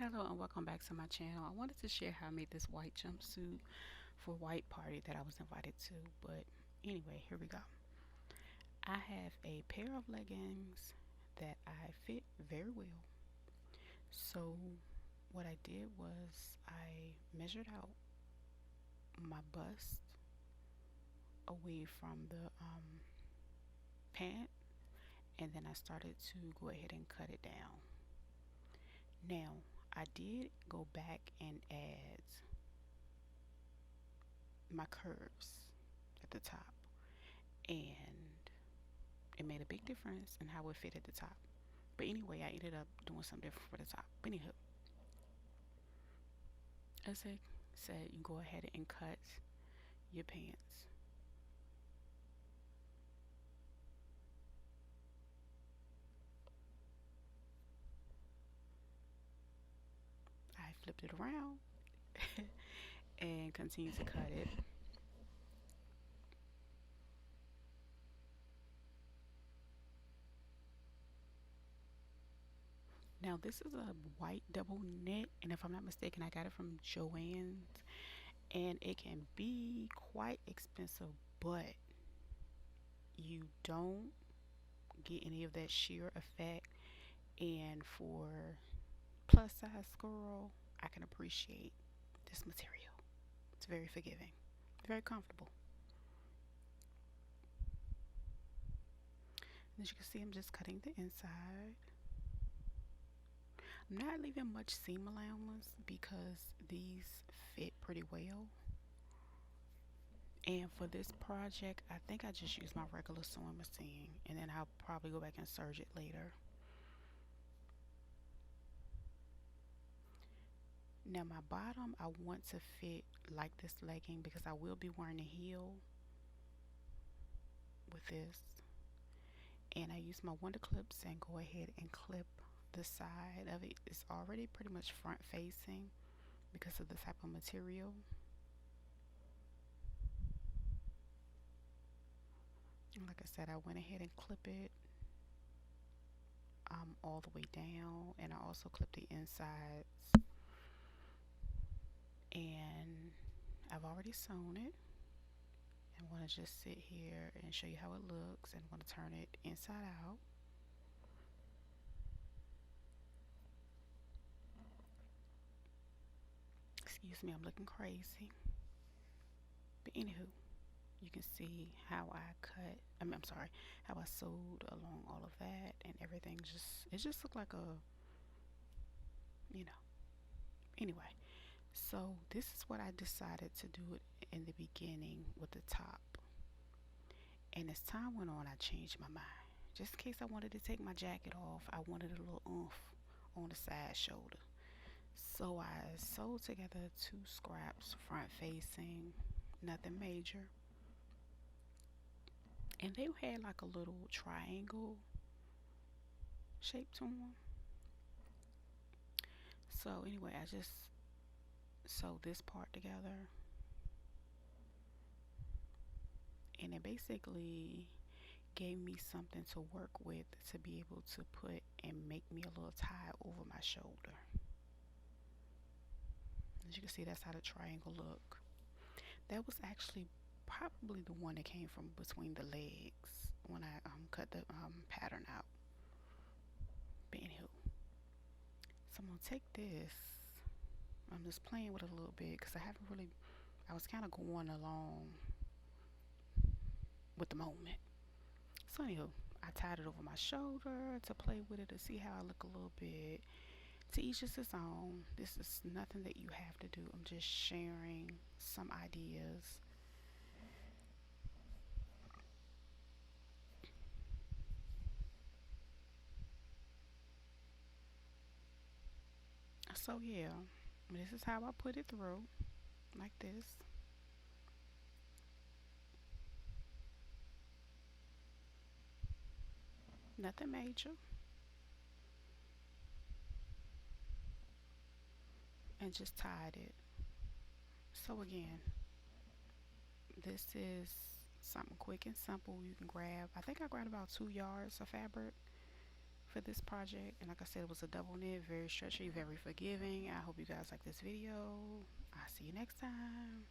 Hello and welcome back to my channel. I wanted to share how I made this white jumpsuit for a white party that I was invited to. But anyway, here we go. I have a pair of leggings that I fit very well. So what I did was I measured out my bust away from the pant, and then I started to go ahead and cut it down. Now I did go back and add my curves at the top, and it made a big difference in how it fit at the top. But anyway, I ended up doing something different for the top. But anywho, as I said, you go ahead and cut your pants. I flipped it around and continued to cut it. Now this is a white double knit, and if I'm not mistaken, I got it from Joann's, and it can be quite expensive, but you don't get any of that sheer effect. And for plus size girl, I can appreciate this material. It's very forgiving, very comfortable. And as you can see, I'm just cutting the inside. I'm not leaving much seam allowance because these fit pretty well. And for this project, I think I just use my regular sewing machine, and then I'll probably go back and serge it later. Now my bottom, I want to fit like this legging because I will be wearing a heel with this. And I use my wonder clips and go ahead and clip the side of it. It's already pretty much front facing because of the type of material. And like I said, I went ahead and clip it all the way down, and I also clip the insides. And I've already sewn it. I want to just sit here and show you how it looks, and want to turn it inside out. Excuse me, I'm looking crazy. But anywho, you can see how I cut. I'm sorry, how I sewed along all of that and everything. It just looked like a, you know. Anyway, so this is what I decided to do it in the beginning with the top. And as time went on, I changed my mind. Just in case I wanted to take my jacket off, I wanted a little oomph on the side shoulder. So I sewed together two scraps front facing, nothing major. And they had like a little triangle shape to them. So anyway, I just sewed this part together, and it basically gave me something to work with to be able to put and make me a little tie over my shoulder. As you can see, that's how the triangle look. That was actually probably the one that came from between the legs when I cut the pattern out. But anywho, so I'm gonna take this. I'm just playing with it a little bit because I haven't really. I was kind of going along with the moment. So anywho, I tied it over my shoulder to play with it to see how I look a little bit. To each is his own. This is nothing that you have to do. I'm just sharing some ideas. So yeah, this is how I put it through, like this. Nothing major. And just tied it. So again, this is something quick and simple you can grab. I think I grabbed about 2 yards of fabric for this project. And like I said, it was a double knit, very stretchy, very forgiving. I hope you guys like this video. I'll see you next time.